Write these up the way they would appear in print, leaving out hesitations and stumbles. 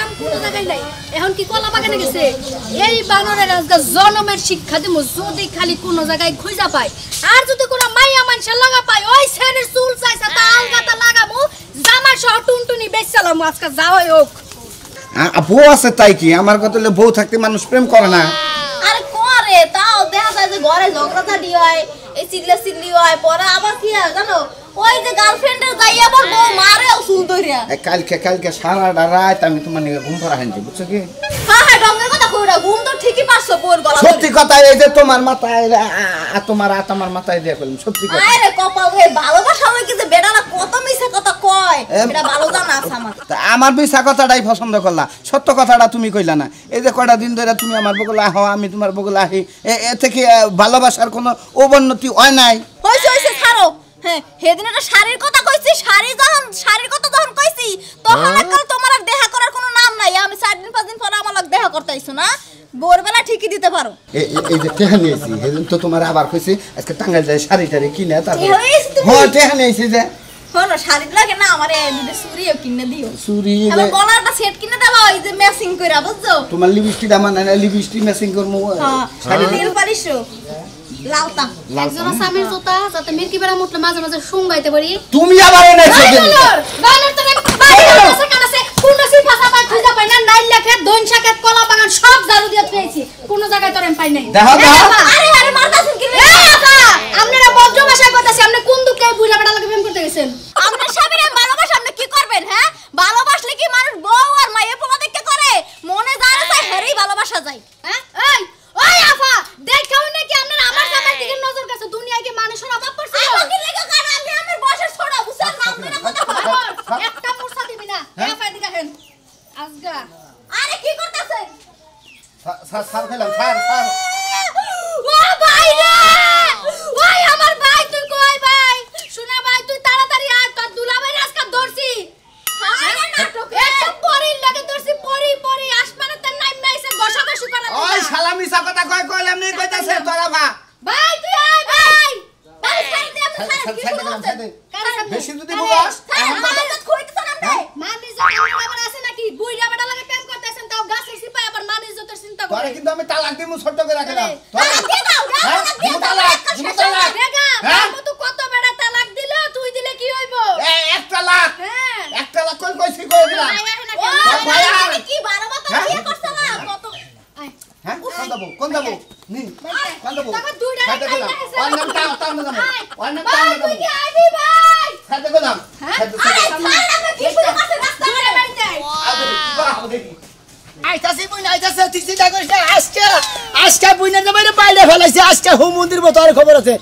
দেখলাম কোনো জায়গায় নাই এখন কি কলা বাগানে গেছে এই বানরের আজকে জন্মের শিক্ষা দিমু যদি খালি কোনো জায়গায় খুঁজা পাই আর যদি কোনো মাইয়া মানুষের লাগা পাই ওই ছেলের চুল চাইছে তা আলগাতা লাগামু জামা সহ টুনটুনি বেচালাম আজকে যাওয়াই হোক বউ আছে তাই কি আমার কথা হলো বউ থাকতে মানুষ প্রেম করে না আরে করে তাও দেখা যায় যে ঘরে ঝগড়াঝাটি হয় এই চিল্লি হয় পরে আবার কি হয় জানো ওই যে গার্লফ্রেন্ডের যাই আবার বউ মারেও চুল ধরিয়া কালকে সারাটা রাত আমি তোমার নিয়ে ঘুম পাড়া হানছি বুঝছো কি হ্যাঁ হ্যাঁ ডঙ্গের কথা কইরা ঘুম তো ঠিকই পাচ্ছো বউর গলা সত্যি কথা এই যে তোমার মাথায় তোমার মাথায় দিয়ে কইলাম সত্যি কথা আরে কপাল হে ভালোবাসা হয় কি যে বেটারা কত মিছা কথা কয় এটা ভালো জানা আছে আমার আমার মিছা কথাটাই পছন্দ করলা সত্য কথাটা তুমি কইলা না এই যে কয়টা দিন ধরে তুমি আমার বগলে আহো আমি তোমার বগলে আহি এ থেকে ভালোবাসার কোনো অবনতি হয় নাই হইছে ছাড়ো হ্যাঁ সেদিন একটা শাড়ির কথা কইছি শাড়ির কথা যখন কইছি তখন একদম তোমার আর দেখা করার কোনো নাম নাই আমি 4 দিন 5 দিন পরে আমার দেখা করতে আইছো না ভোরবেলা ঠিকই দিতে পারো এই যে টেহা নিয়েছি সেদিন তো তোমার আবার কইছি আজকে টাঙ্গাইল যায় শাড়ি টাড়ি কিনে তারপর হ্যাঁ টেহা নিয়েছি যে হলো শাড়ি লাগে না আমারে দুটো চুড়িও কিনে দিও চুড়ি আমার গলাটা সেট কিনে দাও ওই যে ম্যাচিং কইরা বুঝছো তোমার লিপস্টিক আমার না লিপস্টিক ম্যাচিং করমু হ্যাঁ শাড়ি নীল পালিশো লালটা একজনের স্বামীর জোতা যাতে মিরকি বেড়া মুটলে মাঝে মাঝে শুঙ্গাইতে পারি তুমি আবার এনেছো বানর তো বাড়ি আছে কানাছে কোন সিফা সাফা খুঁজা পাই না নাই লেখে দইন শাকের কলা বাগান সব জারু দিয়ে পেয়েছি কোন জায়গায় তোর আমি পাই নাই দেখো আরে মারতাছেন কি এ আপা আপনারা বজ্র ভাষায় কইতাছি আপনি কোন দুঃখে বুইড়া বেড়া লাগে প্রেম করতে গেছেন আপনার স্বামীর ভালোবাসা আপনি কি করবেন হ্যাঁ ভালোবাসলে কি মানুষ বউ আর মায়ের পোলা দেখতে করে মনে জানে তাই হেরেই ভালোবাসা যায় হ্যাঁ ওই আপা দেখাও নাকি আপনারা আমার জামার দিকে নজর কাছে দুনিয়ায় কি মানুষের অভাব পড়ছে কি লাগা কার আমি আমার বয়সের ছোট বুঝছেন নাম করে কথা বলো একটা মুরসা দিবি না আপা এদিকে হেন আজগা আরে কি করতেছেন স্যার খেলাম স্যার ও ভাই রে ওই আমার ভাই তুই কই ভাই শোনা ভাই তুই তাড়াতাড়ি আয় তোর দুলাভাই আজকে ধরছি আরে নাটক একটা পরির লাগে ধরছি পরি আসমানে তার নাম নাইছে ঘষাঘষি করা ওই শালা মিছা কথা কইলাম নি কইতাছে তোরা ভাই তুই আয় ভাই বেশি যদি বলাস মানিজ আবার আছে নাকি বুইড়া বেটা লাগে প্রেম করতেছেন তাও গাছের সিপাই আবার মানিজ যতের চিন্তা করে তোরে কিন্তু আমি তালাক দিমু ছোট করে রাখলাম তালাক দেখা তো কত বেড়া তালাক দিল তুই দিলে কি হইব 1 তালাক হ্যাঁ 1 তালাক কইছি কই দিলাম কি 12 বাতা বিয়ে করছলা কত হ্যাঁ কোন দাবো নি কোন দাবো তখন দুইটা সাথে গেলাম অন্য টাও না অন্য ভাই তুই কি আইবি ভাই সাথে গেলাম আরে সারা কি করে কাছে রাস্তা ধরে বাড়িতে আইতাছি বুইনা আইতাছে তুই চিন্তা করিস না আজকে বুইনা যাবে বাইরে ফেলাইছে আজকে হোম মন্দির মতো আর খবর আছে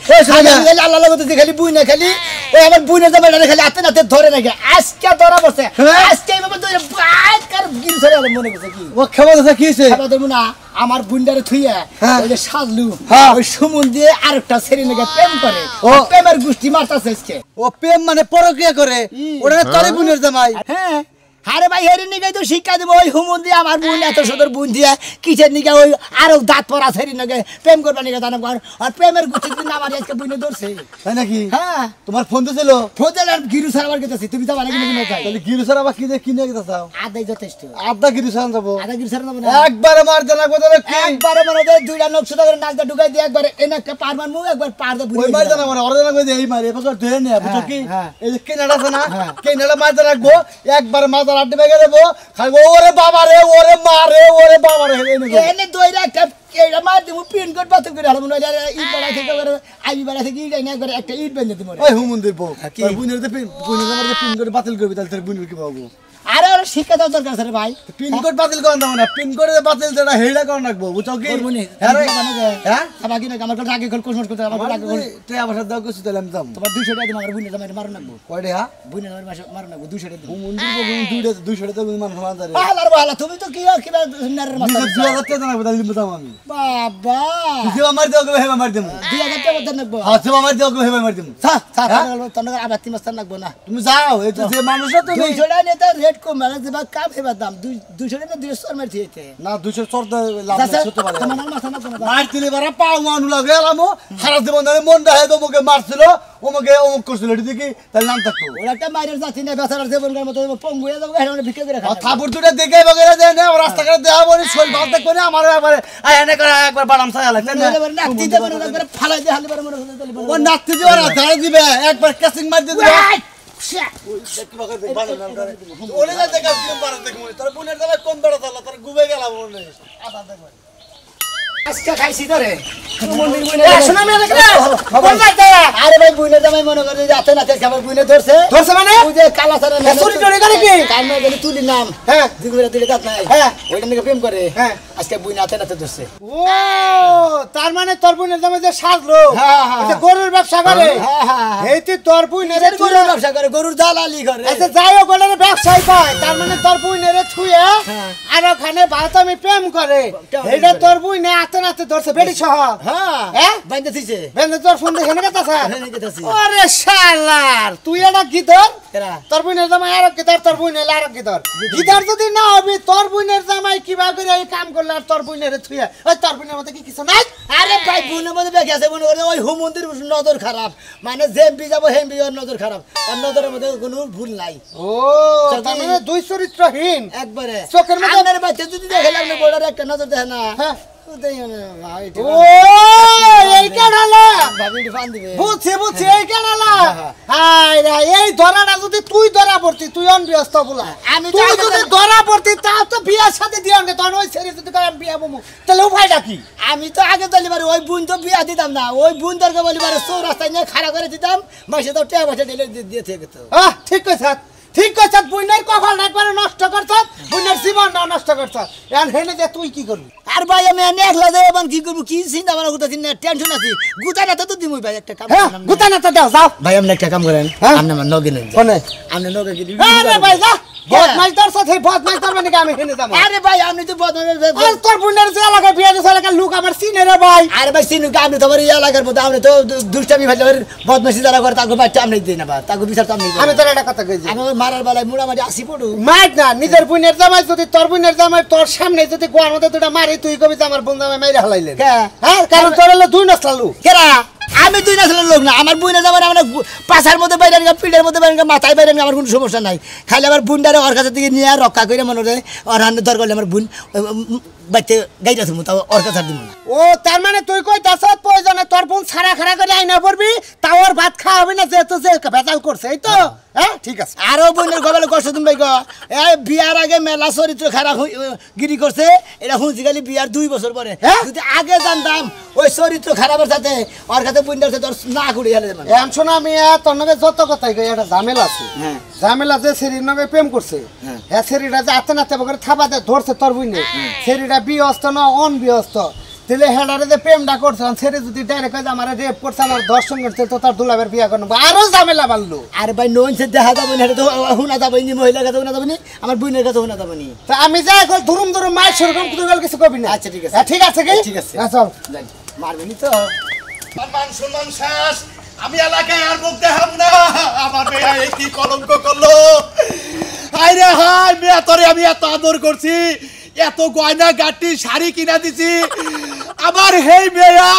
আল্লাহ লাগতে খালি বুইনা খালি ওই আমার বুইনা যাবে খালি হাতে নাতে ধরে নাকি আজকে ধরা বসে আজকে এইভাবে ধরে বাইক কার গিল ধরে আমার মনে করছে কি ও খবর আছে কি হইছে খবর দেব না আমার বুইন্ডারে থুইয়া ওই যে সাজলু ওই সুমন দিয়ে আরেকটা ছেলে নাকি প্রেম করে ও প্রেমের গুষ্টি মারতাছে আজকে ও প্রেম মানে পরকিয়া করে ওটা তোরে বুনের জামাই হ্যাঁ আরে ভাই হেরে নিগাই তো শিক্ষা দেব ওই হুমন দিয়ে আমার বোন এত সুন্দর বোন দিয়ে কিসের নিগা ওই আরো দাঁত পড়া ছেড়ে নাকি প্রেম করবা নিগা জানো আর প্রেমের গুষ্টি কিন্তু আমার আজকে বুনে ধরছে তাই নাকি হ্যাঁ তোমার ফোন দিছিল ফোন আর গিরু স্যার আমার কাছে তুমি তো মানে কিনে কিনে যাই তাহলে গিরু স্যার আবার কি দিয়ে কিনে গেছে চাও আদাই যথেষ্ট আধা গিরু স্যার যাবো আদা গিরু স্যার না একবারে মার দেনা কোথায় কি একবারে মানে দেয় দুইটা নকশা করে নাকটা ঢুকাই দিয়ে একবারে এনাকে পার মার মুখ একবার পার দে ওই মার দেনা মানে অর্ডার কই দেই মার এবার ধরে নে বুঝছো কি এই যে কেনাডা আছে না কেনাডা মার দেনা রাখবো একবার মাথা আড্ডে বেগে দেবো খাইবো ওরে বাবা রে ওরে মা রে ওরে বাবা রে এনে দইরা একটা এইটা মার দিমু পিন কোড বাতিল করে হারমু না ইট বাড়া থেকে করে আইবি বাড়া থেকে ইট না করে একটা ইট বেঁধে দিমু ওই হুমন্দির বউ ওই বুনের যে পিন কোড বাতিল করবি তাহলে তোর বুনের কি পাবো আরে ওর শিক্ষা দাও দরকার আছে রে ভাই পিন কোড বাতিল করেন দাও না পিন কোড বাতিল যেটা হেইডা কর রাখবো বুঝছো কি করবনি হ্যাঁ সবাই কিনা আমার কাছে আগে কল কোশমস করতে আমার আগে কল তে আবার দাও কিছু তাহলে আমি দাম তোমার 200 টাকা দিন আমার বুনে জামাই মারন লাগবো কয়টা হ্যাঁ বুনে আমার মাসে মারন লাগবো 200 টাকা দিন হুমন্দির বউ 200 টাকা মান সমান দারে আলার বালা তুমি তো কি আর কিবা নারের মাথা 2000 টাকা জানাবো তাহলে দাম আমি বাবা যে আমার দাও কে হেবা মার দেবো 2000 টাকা দেন লাগবো হ্যাঁ যে আমার দাও কে হেবা মার দেবো সা সা তখন আবার 3 মাস লাগবো না তুমি যাও এই তো যে মানুষটা তুমি 200 টাকা নিতে রেট কম মানে দিবা কাম হেবার দাম 200 না 200 মার দিতে না 200 চর লাভ নাই ছোট পারে তোমার মাথা না তোমার মার দিলে বারা পাও মানু লাগে এলামো সারা জীবন ধরে মন রাহে তো মুকে মারছিল ওমকে অমুক করছিল এটি দেখি তার নাম থাকতো ওরা একটা মাইরের জাতি না বেচারার জীবনকার মতো পঙ্গু হয়ে যাবে এখানে ভিক্ষা করে খায় ঠাকুর দুটো দেখে বগেরা দেয় না রাস্তাঘাটে দেওয়া বলি শৈল ভাত দেখো না আমার একবারে এনে করে একবার বাদাম ছায়া লাগছে না নাতি দেবে না একবার ফালাই দিয়ে হালি পারে মনে ও নাতি দিও না ধরে দিবে একবার ক্যাসিং মার দিয়ে দিবে ওরে না দেখা দিন পারে দেখো তোর বোনের দাবা কোন বেড়া চালা তোর গুবে গেলাম ওরে আদা দেখো আজকে খাইছি ধরে মন্দির শোনা আমি দেখলে খবর নাই আরে ভাই বুইনে জামাই মনে করে রাতে নাতে খাবার বুইনে ধরছে মানে ওই যে কালা সারা না চুরি টরি করে কি কামে গেলে তুলি নাম হ্যাঁ দিগুরা তুলি দাঁত নাই হ্যাঁ ওইটা নিয়ে প্রেম করে হ্যাঁ আজকে বুইনে হাতে নাতে ধরছে ও তার মানে তোর বোনের দামে যে সাজলো হ্যাঁ, হ্যাঁ, এটা গরুর ব্যবসা করে হ্যাঁ, হ্যাঁ, হ্যাঁ। এইটি তোর বোনের গরুর ব্যবসা করে গরুর দালালি করে আচ্ছা যাই হোক ওটার ব্যবসায় পায় তার মানে তোর বোনের ছুঁয়ে আর ওখানে ভাত আমি প্রেম করে এইটা তোর বোনে হাতে নাতে ধরছে বেড়ি সহ হ্যাঁ হ্যাঁ বাইন্দে দিছে বেন্দে তোর ফোন দেখে নেবে তাছা এখানে গেতাছি ওরে শালার তুই এটা গিদর এরা তোর বোনের জামাই আর গিদর তোর বোনের আর গিদর গিদর যদি না হবে তোর বোনের জামাই কিবা করে এই কাম করলে আর তোর বোনের ছুঁয়ে ওই তোর বোনের মধ্যে কি কিছু নাই আরে ভাই বুনের মধ্যে দেখে আছে মনে করে ওই হুমন্দির নজর খারাপ মানে জেমপি যাব হেমপি ওর নজর খারাপ আর নজরের মধ্যে কোনো ভুল নাই ও তার মানে দুই চরিত্রহীন একবারে চোখের মধ্যে আপনার বাচ্চা যদি দেখে লাগলে বড়ার একটা নজর দেখে না হ্যাঁ ও ও এই কেডালা ভাবি ফান দিবে বুঝছি এই কেডালা হাই রে এই ধরাটা যদি তুই ধরা পড়তি তুই অনবিয়স্ত বলা আমি তুই যদি ধরা পড়তি তাও তো বিয়ার সাথে দিও না তখন ওই ছেড়ে যদি করে বিয়া বমু তাহলে উপায়টা কি আমি তো আগে বলিবার ওই বোন তো বিয়া দিতাম না ওই বোন দরকার বলিবার চৌরাস্তায় নিয়ে খাড়া করে দিতাম মাসে তো টাকা পয়সা দিলে দিয়ে থেকে তো ঠিক কইছ বুইনের কপাল একবারে নষ্ট করছ বুইনের জীবনটা নষ্ট করছ এখন হেনে যে তুই কি করবি আর ভাই আমি এনে একলা যাই এবং কি করবো কি চিন্তা ভাবনা করতেছি না টেনশন আছি গুতা না তো দিমই ভাই একটা কাম হ্যাঁ গুতা না তো দাও যাও ভাই আপনি একটা কাম করেন হ্যাঁ? আপনি আমার নগে নেন কোনে আপনি নগে গিয়ে আরে ভাই যা বদমাইশ তোর সাথে বদমাইশ তোর মানে কি আমি হেনে যাবো আরে ভাই আপনি তো বদমাইশ আর তোর বুইনের যে এলাকায় বিয়া দিছ এলাকার লোক আমার চিনে রে ভাই আরে ভাই সিনু আপনি তো আমার এলাকার মধ্যে আপনি তো দুষ্টামি ভাই বদমাইশি যারা করে তাকে বাচ্চা আপনি দিই না বা তাকে বিচার তো আপনি আমি তোর একটা কথা কইছি আমি মারার বেলায় মোটামুটি আসি পড়ু মাইক না নিজের বুইনের জামাই যদি তোর বুইনের জামাই তোর সামনে যদি গোয়ার মধ্যে দুটা মারি তুই কবি যে আমার বোন জামাই মাইরা হালাইলেন হ্যাঁ কারণ তোর হলো দুই নষ্ট লোক কেরা আমি দুই নাসলের লোক না আমার বুইনে যাবার আমার পাছার মধ্যে বাইরে পিঠের মধ্যে বাইরে মাথায় বাইরে আমার কোনো সমস্যা নাই খালি আমার বুনটারে ওর কাছে থেকে নিয়ে রক্ষা করে মনে হয় ওর হাতে দর করলে আমার বুন বাইতে গাইতে থাকবো তাও ওর কাছে দিব না ও তার মানে তুই কইতাছ প্রয়োজনে তোর বোন ছাড়া খাড়া করে আইনা পড়বি তাও ওর ভাত খাওয়া হবে না যেহেতু যে ভেজাল করছে এই তো হ্যাঁ ঠিক আছে আরো বোনের গবেলে কষ্ট তুমি ভাই এই বিয়ার আগে মেলা চরিত্র খারাপ গিরি করছে এটা শুনছি খালি বিয়ার 2 বছর পরে যদি আগে জানতাম ওই চরিত্র খারাপের সাথে ওর কাছে বুনটার সাথে না ঘুরে গেলে এখন শোনা আমি তোর নগে যত কথাই কই একটা ঝামেলা আছে ঝামেলা যে সেরির নগে প্রেম করছে হ্যাঁ সেরিটা যে আতে নাতে বগরে থাবা দে ধরছে তোর বুইনে সেরিটা বিয়স্ত না অনবিয়স্ত তেলে হেডারে যে প্রেমটা করছে সেরে যদি ডাইরেক্ট কই আমার রেপ করছে আমার দর্শন করছে তো তার দুলাবের বিয়া করব আরো ঝামেলা বাড়লো আরে ভাই নইন সে দেখা যাবে না তো হুনা যাবে নি মহিলার কাছে হুনা যাবে নি আমার বুনের কাছে হুনা যাবে নি তো আমি যাই এখন ধুরুম মাইর সেরকম তুই কিছু কবি না আচ্ছা ঠিক আছে ঠিক আছে কি ঠিক আছে চল মারবে নি তো মান সম্মান শেষ আমি এলাকায় আর মুখ দেখাব না আমার মেয়ে এই কি কলঙ্ক করলো হাই রে হাই মেয়ে তোরে আমি এত আদর করছি এত গয়না গাটি শাড়ি কিনা দিছি আবার হেই মেয়া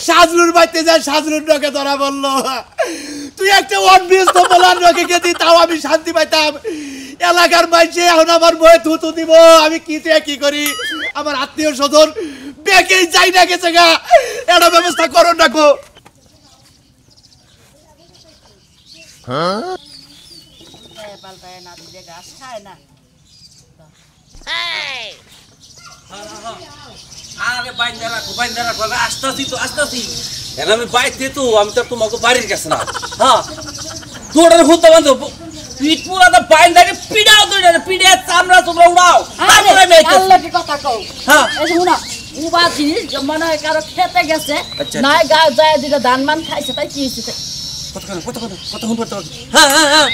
সাজলুর বাইতে যায় সাজলুর নকে ধরা বললো তুই একটা অনবিয়স্ত বলার নকে গেছি তাও আমি শান্তি পাইতাম এলাকার মাইছে এখন আমার বয়ে থুতু দিব আমি কি করি আমার আত্মীয় স্বজন বেঁকেই যাই না গেছে গা এটা ব্যবস্থা করো না গো আরে বাইন্দা রাখো আসতেছি আমি বাইতে তো আমি তো তোমাকে বাড়ির কাছে না হ্যাঁ তোর হুতো বান্ধব পিঠ পুরা তো বাইন্দাকে পিড়াও তো পিড়ে চামড়া তোমরা উড়াও আল্লাহ কি কথা কও হ্যাঁ এই যে শুনা উবা জিনিস মনে হয় কারো খেতে গেছে আচ্ছা। নাই গা যায় দিলে ধান মান খাইছে তাই কি হইছে কতক্ষণ পড়তে হ্যাঁ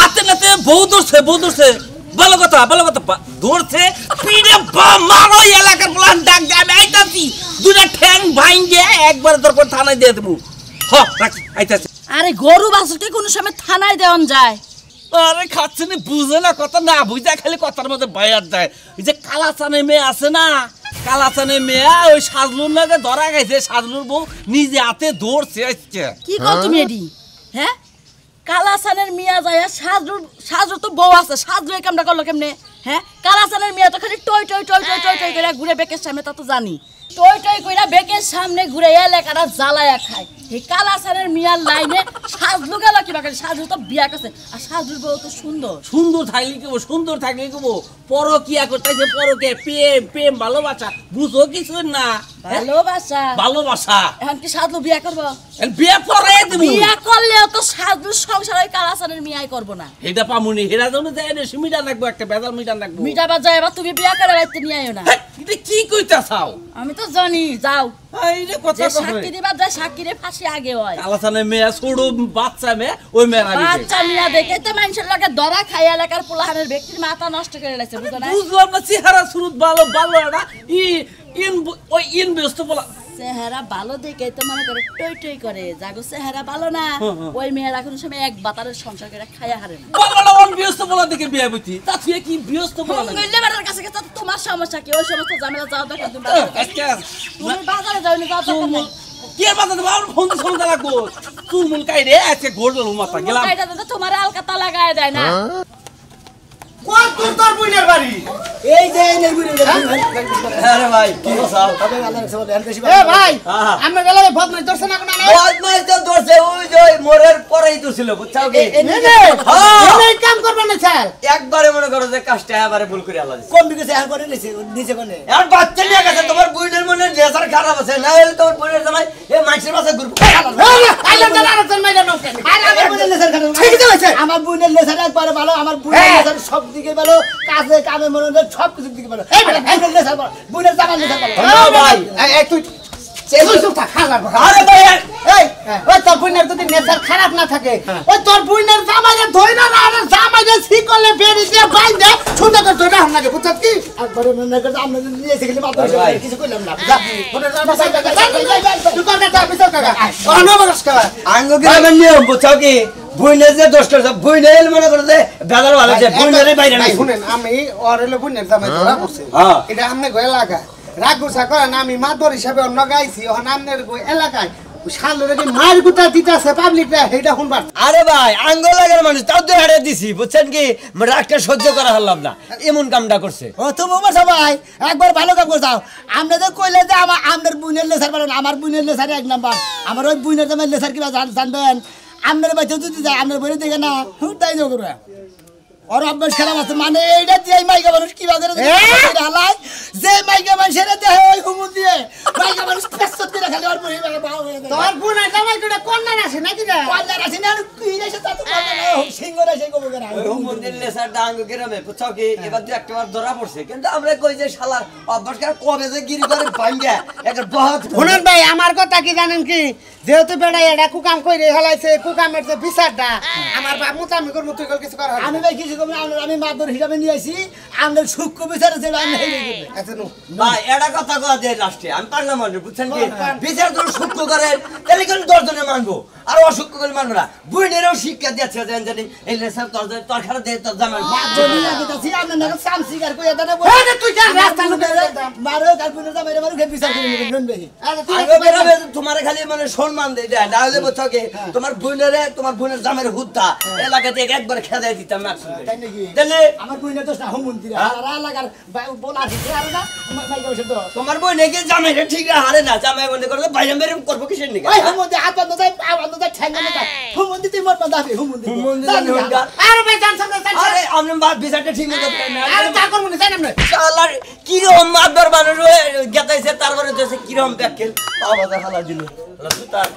আতে নাতে বউ ধরছে ভালো কথা ধরছে পিড়ে মারো এলাকার প্লান ডাক দে আমি আইতাছি দুটা ঠ্যাং ভাঙ্গে একবার দরকার থানায় দিয়ে দেবো রাখি আইতাছি আরে গরু বাছুরকে কোন সময় থানায় দেওয়ান যায় আরে খাচ্ছে না বুঝে না কথা না বুঝা খালি কথার মধ্যে বায়াত দেয় এই যে কালাচানের মেয়ে আছে না কালাচানের মেয়ে ওই সাজলুর নাকি ধরা গেছে সাজলুর বউ নিজে হাতে ধরছে আজকে কি কও তুমি এডি হ্যাঁ কালাসানের মিয়া যায় সাজুর তো বউ আছে সাজু এই কামটা করলো কেমনে হ্যাঁ কালাসানের মিয়া তো খালি টই টই টই টই টই টই করে ঘুরে বেকের সামনে তা তো জানি টই টই কইরা বেকের সামনে ঘুরে এলাকাটা জ্বালায়া খায় এই কালাসানের মিয়ার লাইনে সাজলু গেল কিবা করে সাজু তো বিয়া করছে আর সাজুর বউ তো সুন্দর সুন্দর থাকলে কি সুন্দর থাকলে কি পরকিয়া করতেছে পরকে প্রেম প্রেম ভালোবাসা বুঝো কিছু না ভালোবাসা ভালোবাসা এখন কি সাজলু বিয়া করবো বিয়ে পরে দেব বিয়া করলেও তো সাজলুর সংসার ওই কালাসানের মিয়াই করবো না এটা পামুনি হেরা জন্য দেয় না মিটার লাগবো একটা বেজাল মিটার লাগবো মিটাবা যায় এবার তুমি বিয়া করে রাইতে নিয়ে আইও না এটা কি কইতা চাও আমি তো জানি যাও এই রে কথা যে সাক্ষী দিবা যায় সাক্ষীরে ফাঁসি আগে হয় কালাসানের মেয়ে ছোট বাচ্চা মেয়ে ওই মেয়ের আগে বাচ্চা মিয়া দেখে তো মানুষের লাগে দরা খাই এলাকার পোলাহানের ব্যক্তির মাথা নষ্ট করে লাগছে বুঝো না বুঝলাম না চেহারা শুরু ভালো ভালো না ওই ইনভেস্ট বলা চেহারা ভালো দেখে তো মনে করে টই টই করে জাগো চেহারা ভালো না ওই মেয়েরা কোনো সময় এক বাতারের সংসার করে খাইয়া হারে না বলা অন ব্যস্ত বলা দেখে বিয়ে বুঝি তা তুই কি ব্যস্ত বলা না কইলে বেটার কাছে তো তোমার সমস্যা কি ওই সমস্ত ঝামেলা যাও দেখো তুমি বাজারে যাও না যাও তো কি আর বাজারে বাবা ফোন শুনতে লাগবো চুলমুল কাই রে আজকে ঘোরলো মাথা গেলাম কাইটা তো তোমার আলকাতা লাগায় দেয় না কোন তোর বুইনের বাড়ি এই যে এই নেগুরি আরে ভাই কি বসাও তবে আল্লাহ রাখছে বলে বেশি এ ভাই আমরা গেলে বদমাই দর্শন না কোন বদমাইশ তো ধরছে ওই যে মোরের পরেই তো ছিল বুঝছাও কি এই কাম করবে না স্যার একবারে মনে করো যে কাজটা এবারে ভুল করে আল্লাহ দিছে কম বিকেছে আর করে নিছে নিচে কোনে আর বাচ্চা নিয়ে গেছে তোমার বুইনের মনে লেজার খারাপ আছে না হলে তোমার বুইনের জামাই এই মাছের মাছে ঘুরবে আইলাম না আর তোর মাইরা নষ্ট আর আমার বুইনের লেসার খারাপ ঠিক আছে আমার বুইনের লেসার একবারে ভালো আমার বুইনের লেসার সব দিকে ভালো কাজে কামে মনে হয় সব কিছু দিকে ভালো এই বুইনের লেসার ভালো বুইনের জামাই লেসার ভালো ভাই এই তুই তুই তো খারাপ আরে ভাই এই ওই তোর বুইনের যদি নেচার খারাপ না থাকে ওই তোর বুইনের জামাইরে ধইরা না আর জামাইরে শিকলে বেরি দিয়ে বাইন্দে সুন্দর করে ধইরা হাম লাগে বুঝছ কি একবারে মনে করে আমরা নিয়েছে গেলে মাত্র কিছু কইলাম না বুইনের জামাই তুই কর না বিচার কাকা অনবরস কাকা আঙ্গ গ্রামের নিয়ম বুঝছাও কি বুইনের যে দোষ করছে বুইনের মনে করো যে বেদার ভালো আছে বুইনের বাইরে নাই শুনেন আমি অরেলে বুইনের জামাই ধরা করছি এটা আমনে গো এলাকা রাগুসা করে না আমি মাদর হিসাবে অন্য গাইছি ওখান আমনের গো এলাকায় শালরে যে মার গুতা দিতাছে পাবলিকরা হেটা শুনবার আরে ভাই আঙ্গ লাগার মানুষ তাও তো হারে দিছি বুঝছেন কি রাগটা সহ্য করা হলাম না এমন কামটা করছে ও তো বাবা সবাই একবার ভালো কাম করছাও আমরা তো কইলে যে আমার আমনের বুইনের লেসার ভালো আমার বুইনের লেসার এক নাম্বার আমার ওই বুইনের জামাই লেসার কিবা জানবেন আমনের বাইতে যদি যায় আমনের বইরে দেখে না তাই যাও করবে और अभ्यास খারাপ আছে মানে এইটা দিয়ে মাইকা মানুষ কি বাজারে হালায় যে মাইকা মানুষের দেহে ওই হুমুন দিয়ে মাইকা মানুষ পেছত করে খালি আর বই বাও হয়ে যায় তোর বুনা জামাই কোটা কন্যা আছে নাকি রে কন্যা আছে না কি রেছে তা তো কন্যা না সিংহরা সেই কবো করে ওই মন্দির লেসার ডাঙ্গ গ্রামে বুঝছাও কি এবার দুই একটা বার ধরা পড়ছে কিন্তু আমরা কই যে শালার অভ্যাস করে কবে যে গিরি করে ভাঙ্গা একটা বহুত শুনুন ভাই আমার কথা কি জানেন কি যেহেতু বেড়া এটা কুকাম কইরে হেলাইছে কুকামের যে বিচারটা আমার বাপ মুতামি করব তুই কিছু কর আমি ভাই কিছু কম আমি মাদর হিসাবে নিয়ে আইছি আমরা সূক্ষ্ম বিচার আছে আমি হেই করবে আচ্ছা নো ভাই এটা কথা কয়া দেয় লাস্টে আমি পারলাম না বুঝছেন কি বিচার ধরে সূক্ষ্ম করে তাহলে কোন দর্জনে মানবো আর অসূক্ষ্ম করে মানবো না বুইনেরও শিক্ষা দিয়েছে জানেন জানি এই লেসার তোর খারাপ দেয় তোর জামাই মাদর লাগে তাছি আমরা না সাম শিকার কই এটা এই তুই যা রাস্তা লুকে মারো কালপুনের জামাই মারো কে বিচার করে নেবেন ভাই আরে তুই আগে বেরোবে তোমার খালি মানে সম্মান দেয় দেয় না হলে বুঝছো কি তোমার বোনের জামের হুদ্দা এলাকা থেকে একবার খেদাই দিতাম না তাই নাকি তাহলে আমার বুইনের দোষ না হুমুন্দিরা আর লাগার বলা দিতে আর না মাই কইছে তো তোমার বই নাকি জামাইটা ঠিক হারে না জামাই বন্ধ করলে বাইরে বের করবো কিসের নিকে ওই হুমুন্দি হাত বন্ধ যায় পা বন্ধ যায় ঠ্যাং বন্ধ যায় হুমুন্দি তুই মত বাঁধাবি হুমুন্দি আরে ভাই জান সামনে আরে আমরা বাদ বিচারটা ঠিক মতো দেয় না আরে তা করব না জান আপনি শালার কি রকম মাদবার মানুষ হয়ে গেতাইছে তারপরে তো কি রকম ব্যাকেল পাওয়া হালা দিল তার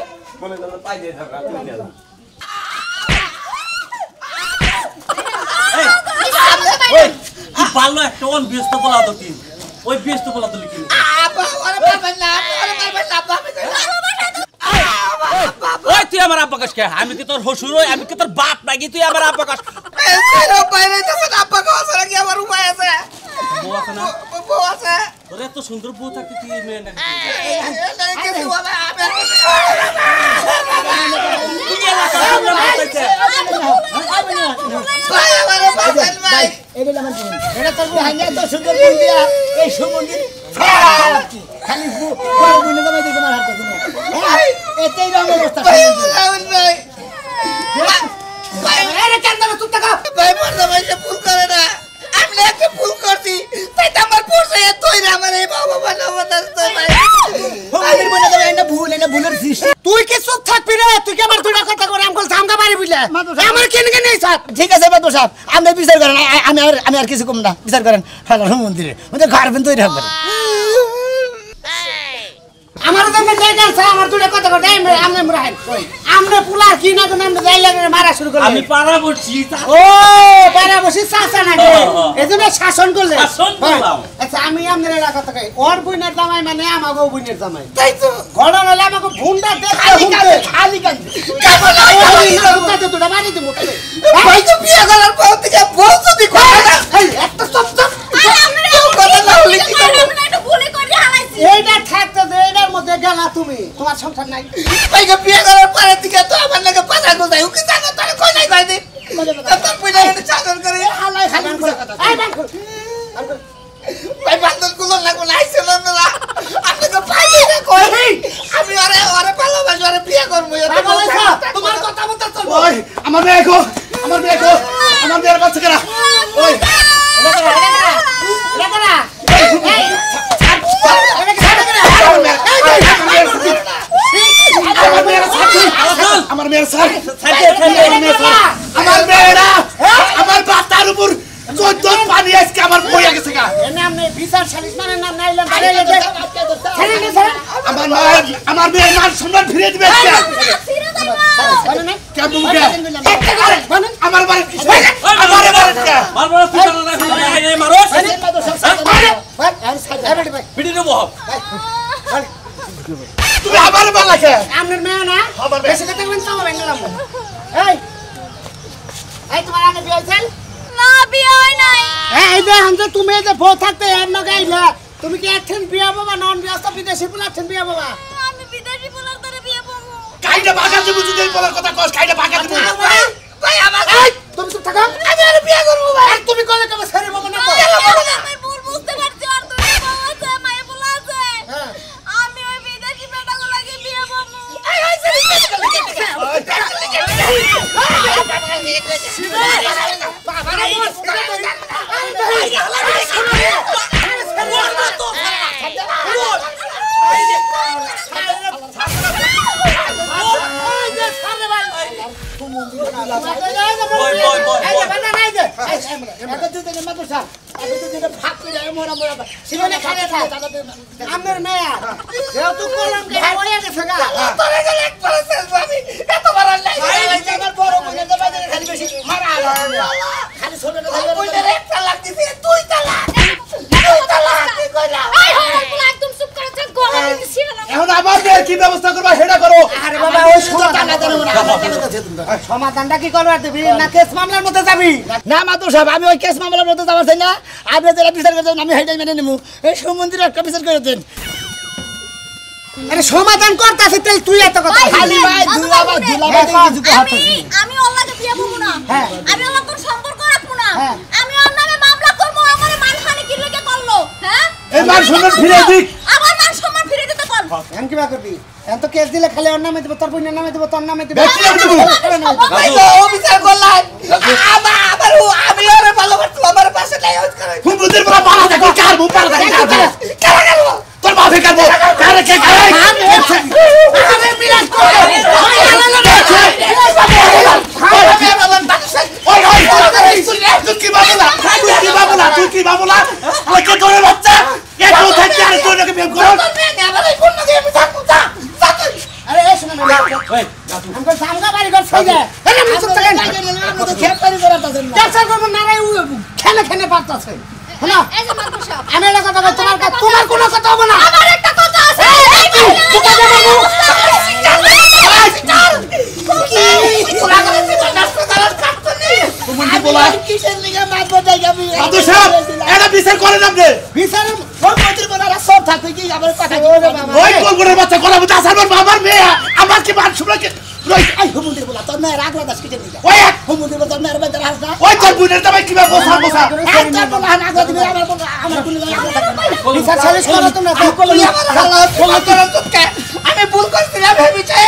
মনে করলো পাই দিয়ে থাকা তুমি না ওই কি ভালো একটা অন ব্যস্ত বলা তো কি ওই ব্যস্ত বলা তো লিখি ওই তুই আমার আব্বা কাছে আমি কি তোর হসুর আমি কি তোর বাপ নাকি তুই আমার আব্বা কাছে বউ আছে না বউ আছে তোর এত সুন্দর বউ থাকতে তুই এই মেয়ে নাকি আরে ভাই আমারে বাঁচান ভাই এটা আমার বোন এটা তোর বোন না তো সুন্দর বোন দিয়া এই সুমন্দির খালি বড় বোনে জামাই দেখে মার হাত দিন এতেই রঙের অবস্থা ভাই ভাই আরে কেন তুই টাকা ভাই মার জামাই যে ভুল করে না আমি একটা ভুল করছি তাই তো আমার পড়ছে এতই না আমার এই বাবা বাবা তো ভাই আমাদের বোনে জামাই না ভুলের সৃষ্টি তুই কি চুপ থাকবি রে? তুই কি আমার দুটা কথা করে আমকল থামকা পারি বুঝলে? আমার কেন কেন এই সাথ? ঠিক আছে বাদু সাহেব আপনি বিচার করেন আমি আর কিছু কম না বিচার করেন হালার মন্দিরে ওদের ঘর বেন তৈরি হবে আমার জন্য জায়গা আছে আমার দুটা কথা করে আমনে মুরাহেন আমনে পুলা কি না কোন আমনে যাই লাগে মারা শুরু করলে আমি পাড়া বলছি ও পাড়া বসি চাচা নাকি এজন্য শাসন করলে শাসন করলাম। আচ্ছা আমি আমনের এলাকা থেকে ওর বুইনের জামাই মানে আমাগো বুইনের জামাই তাই তো ঘটনা হলে আমাকে ভুন্ডা দেখতে খালি কাঁদে দুটা মারি দিব ভাই তো বিয়ে করার পর থেকে বলছো দি কথা না একটা চপ চপ কথা না হলে কি করব এইটা থাকতে দে এটার মধ্যে গেলা তুমি তোমার সংসার নাই ভাই তো বিয়ে করার পর থেকে তো আমার লাগে পাতা গোজাই উকি জানো তারে কই নাই কই দে তোর পয়লা এটা চাকর করে হালাই খালি কথা এই বান কর ভাই বান্দর গুলো লাগো নাইছিল না আপনি তো পাইলে না কই আমি আরে ভালোবাসি আরে বিয়ে করব তোমার কথা মতো চল ওই আমার মেয়েকো আমার মেয়ের বাচ্চা কেনা ওই আমার মেয়ের স্যার আমার মেয়েরা আমার বাচ্চার উপর 14 পানি আজকে আমার বইয়া গেছে গা এমনি বিচার সালিশ মানে নাম নাইলাম আমার মেয়ের মান সম্মান ফিরে দিবে আমার বাড়ি তুমি আমার বালা কে আপনার মেয়ে না বেশি কথা বলতে হবে না এই তোমার আগে বিয়ে হয়েছে না বিয়ে হয় নাই এই যে হামজে তুমি যে বউ থাকতে এর নগে আইলা তুমি কি একদিন বিয়ে বাবা নন বিয়াস্ত বিদেশি পোলা একদিন বিয়ে বাবা আমি বিদেশি পোলার ধরে বিয়ে করব কাইটা বাগা দিব যদি বলার কথা কস কাইটা বাগা দিব ভাই আমার তুমি চুপ থাকো আমি আর বিয়ে করব ভাই তুমি কলে কবে ছেড়ে বাবা না তো আমি ভুল বুঝতে পারছি আর তুই বউ আছে মায়ে পোলা আছে আমি ওই বিদেশি বেটাগুলোকে বিয়ে করব আমার মেয়ে যেহেতু কলম হয়ে গেছে গা তোরে গেলে একবার শেষ আমি এত বড় লাগে আমার বড় বোনের জামাই খালি বেশি মারা খালি ছোটটা বোনের একটা লাগতেছে তুই তালাক কি কইলা একদম চুপ করে থাক গলা দিয়ে ছিড়ে না এখন আমার মেয়ের কি ব্যবস্থা করবা সেটা করো আরে বাবা ওই সমাধানটা কি করবার দিবি না কেস মামলার মধ্যে যাবি না মাতুর সাহেব আমি ওই কেস মামলার মধ্যে যাওয়ার চাই না আপনি যেটা বিচার করছেন আমি হেঁটে মেনে নেবো এই সমুদ্রের একটা বিচার করে দেন আরে সমাধান করতেছিস তাই তুই এত কথা খালি ভাই দুলাবা কিছু কথা আমি ওলাকে বিয়ে করব না হ্যাঁ। আমি ওলা কোন সম্পর্ক রাখবো না হ্যাঁ। আমি ওর নামে মামলা করব আমার মানহানি কি লেগে করলো হ্যাঁ এই মান সম্মান ফিরে দিক আমার মান সম্মান ফিরে দিতে কর এখন কি বা করবি এখন তো কেস দিলে খালি ওর নামে দেবো তোর বোনের নামে দেবো তোর নামে দেবো ব্যক্তি নামে দেবো। ভাই তো ও বিচার করলাম আবার আমি ওরে ভালোবাসি আমার পাশে নাই ওই করে হুমুদের বলা পালা দেখো কার মুখ পালা দেখো কারা গেল তোর বাপে কারবো কারে কে কারে আরে বিরাট করে ওই তুই কি বাবুলা কে তোর বাচ্চা একটু থাকতে আর তোর নাকি বিয়ে করো আরে এই শুনে আমাকে সামগা বাড়ি ঘর ছই দে আরে আমি চুপ থাকেন চাচা করব না রে খেলে খেলে পারতাছে শোনো এই যে মাদুর সাহেব আমি এটা কথা বল তোমার কোনো কথা হবে না আমার একটা কথা আছে কিসের লিগে মারবো জায়গা আমি মাদু সাহেব এটা বিচার করেন আপনি বিচারে ওই মন্ত্রী বলারা সব থাকে কি আমার কথা ওরে বাবা ওই কোলগুলোর বাচ্চা কলা বুঝা সারবার বাবার মেয়ে আমার কি মান শুনে লই আই হুমুন্দির বলা তোর মেয়ের আগলা দাস কিতে নিগা ওই হুমুন্দির বলা তোর মেয়ের বাইতে রাস না ওই তোর বুনের জামাই কিবা বসা বসা আর তোর বলা আগলা দিবি আমার বলা আমার বুনের আগলা থাকবে বিচার সালিশ করো তোমরা আমি ভুল করছিলাম ভেবেছে